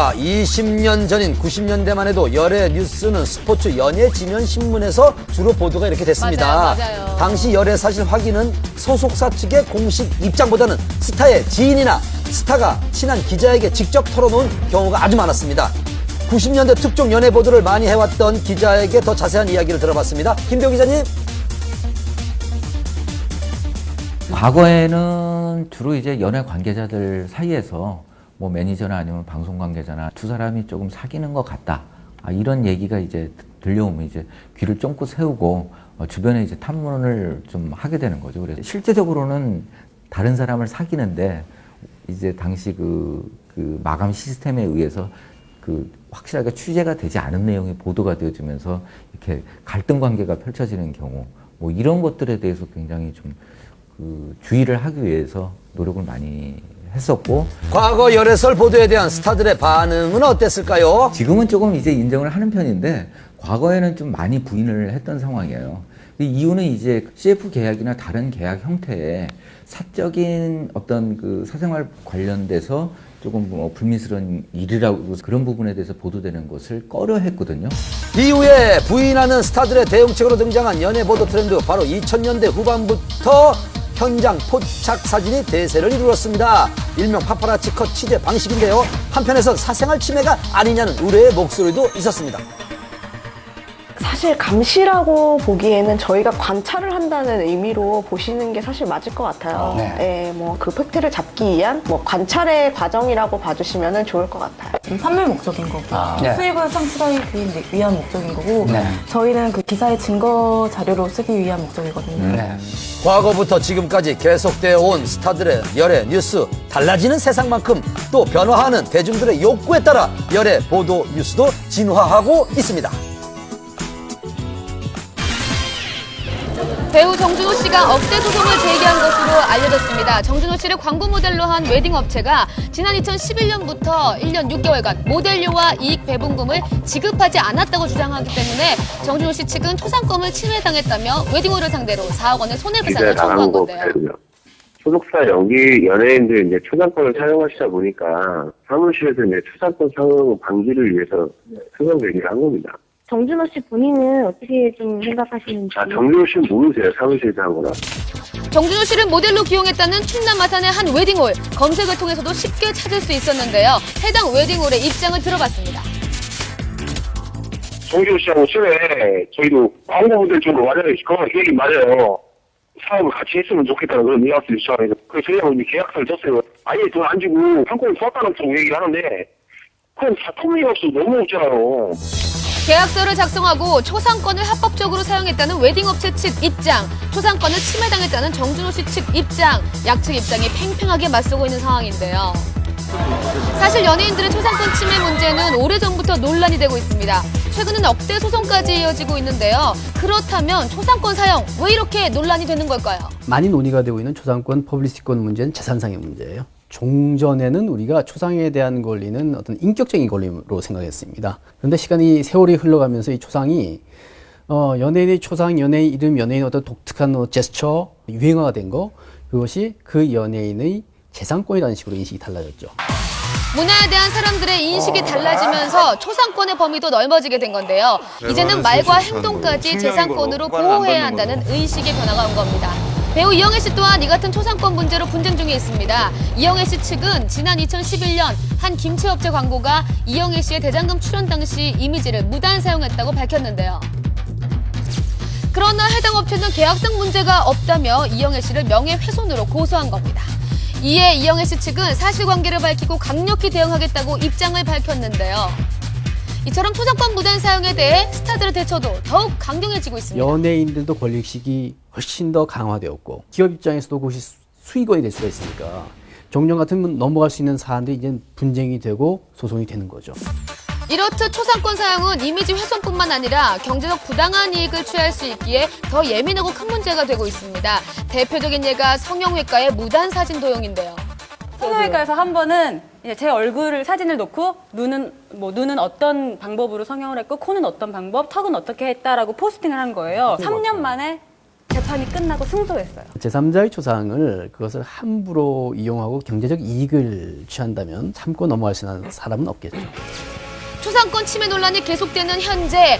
20년 전인 90년대만 해도 열애 뉴스는 스포츠 연예 지면 신문에서 주로 보도가 이렇게 됐습니다. 맞아요. 당시 열애 사실 확인은 소속사 측의 공식 입장보다는 스타의 지인이나 스타가 친한 기자에게 직접 털어놓은 경우가 아주 많았습니다. 90년대 특종 연애 보도를 많이 해왔던 기자에게 더 자세한 이야기를 들어봤습니다. 김대호 기자님. 과거에는 주로 이제 연애 관계자들 사이에서 뭐 매니저나 아니면 방송 관계자나 두 사람이 조금 사귀는 것 같다. 이런 얘기가 이제 들려오면 이제 귀를 쫑긋 세우고 주변에 이제 탐문을 좀 하게 되는 거죠. 그래서 실제적으로는 다른 사람을 사귀는데 이제 당시 그 마감 시스템에 의해서 확실하게 취재가 되지 않은 내용이 보도가 되어지면서 이렇게 갈등 관계가 펼쳐지는 경우 뭐 이런 것들에 대해서 굉장히 좀 주의를 하기 위해서 노력을 많이 했었고 과거 열애설 보도에 대한 스타들의 반응은 어땠을까요? 지금은 조금 이제 인정을 하는 편인데 과거에는 좀 많이 부인을 했던 상황이에요. 이 이유는 이제 CF 계약이나 다른 계약 형태의 사적인 어떤 사생활 관련돼서 조금 뭐 불미스러운 일이라고 그런 부분에 대해서 보도되는 것을 꺼려 했거든요. 이후에 부인하는 스타들의 대응책으로 등장한 연애 보도 트렌드, 바로 2000년대 후반부터 현장 포착 사진이 대세를 이루었습니다. 일명 파파라치 컷 취재 방식인데요. 한편에선 사생활 침해가 아니냐는 우려의 목소리도 있었습니다. 사실 감시라고 보기에는 저희가 관찰을 한다는 의미로 보시는 게 사실 맞을 것 같아요. 네, 뭐 그 팩트를 잡기 위한 뭐 관찰의 과정이라고 봐주시면 좋을 것 같아요. 판매 목적인 거고 수익을 창출하기 위한 목적인 거고 저희는 그 기사의 증거 자료로 쓰기 위한 목적이거든요. 과거부터 지금까지 계속되어 온 스타들의 열애 뉴스, 달라지는 세상만큼 또 변화하는 대중들의 욕구에 따라 열애 보도 뉴스도 진화하고 있습니다. 배우 정준호 씨가 억대 소송을 제기한 것으로 알려졌습니다. 정준호 씨를 광고 모델로 한 웨딩 업체가 지난 2011년부터 1년 6개월간 모델료와 이익 배분금을 지급하지 않았다고 주장하기 때문에 정준호 씨 측은 초상권을 침해당했다며 웨딩홀을 상대로 4억 원의 손해배상을 청구한 건데요. 소속사 연예인들 이제 초상권을 사용하시다 보니까 사무실에서 이제 초상권 사용 방지를 위해서 소송 제기를 한 겁니다. 정준호 씨 본인은 어떻게 좀 생각하시는지. 정준호 씨는 모르세요. 사무실에서 한 거라. 정준호 씨를 모델로 기용했다는 충남 아산의 한 웨딩홀. 검색을 통해서도 쉽게 찾을 수 있었는데요. 해당 웨딩홀의 입장을 들어봤습니다. 정준호 씨하고 최근에 저희도 광고모델 쪽으로 완전히 그런 계획이 맞아요. 사업을 같이 했으면 좋겠다는 그런 뉘앙스를 주장해서 그래서 저희하고 이제 계약서를 썼어요. 아예 돈 안 주고 상권을 썼다는 쪽으로 얘기를 하는데 그건 다 터무니없이 너무 없잖아요. 계약서를 작성하고 초상권을 합법적으로 사용했다는 웨딩업체 측 입장, 초상권을 침해당했다는 정준호 씨 측 입장, 양측 입장이 팽팽하게 맞서고 있는 상황인데요. 사실 연예인들의 초상권 침해 문제는 오래전부터 논란이 되고 있습니다. 최근은 억대 소송까지 이어지고 있는데요. 그렇다면 초상권 사용 왜 이렇게 논란이 되는 걸까요? 많이 논의가 되고 있는 초상권, 퍼블리시티권 문제는 재산상의 문제예요. 종전에는 우리가 초상에 대한 권리는 어떤 인격적인 권리로 생각했습니다. 그런데 세월이 흘러가면서 이 초상이 연예인의 초상, 연예인 이름, 연예인의 어떤 독특한 제스처, 유행어가 된 거, 그것이 그 연예인의 재산권이라는 식으로 인식이 달라졌죠. 문화에 대한 사람들의 인식이 달라지면서 초상권의 범위도 넓어지게 된 건데요. 이제는 말과 행동까지 재산권으로 보호해야 한다는 의식의 변화가 온 겁니다. 배우 이영애 씨 또한 이 같은 초상권 문제로 분쟁 중에 있습니다. 이영애 씨 측은 지난 2011년 한 김치업체 광고가 이영애 씨의 대장금 출연 당시 이미지를 무단 사용했다고 밝혔는데요. 그러나 해당 업체는 계약상 문제가 없다며 이영애 씨를 명예훼손으로 고소한 겁니다. 이에 이영애 씨 측은 사실관계를 밝히고 강력히 대응하겠다고 입장을 밝혔는데요. 이처럼 초상권 무단 사용에 대해 스타들의 대처도 더욱 강경해지고 있습니다. 연예인들도 권리의식이 훨씬 더 강화되었고 기업 입장에서도 그것이 수익원이 될 수가 있으니까 종전 같은 넘어갈 수 있는 사안들이 이제 분쟁이 되고 소송이 되는 거죠. 이렇듯 초상권 사용은 이미지 훼손뿐만 아니라 경제적 부당한 이익을 취할 수 있기에 더 예민하고 큰 문제가 되고 있습니다. 대표적인 예가 성형외과의 무단 사진 도용인데요. 성형외과에서 한 번은 제 얼굴을 사진을 놓고 눈은 어떤 방법으로 성형을 했고 코는 어떤 방법, 턱은 어떻게 했다라고 포스팅을 한 거예요. 3년 만에 재판이 끝나고 승소했어요. 제3자의 초상을 그것을 함부로 이용하고 경제적 이익을 취한다면 참고 넘어갈 수 있는 사람은 없겠죠. 초상권 침해 논란이 계속되는 현재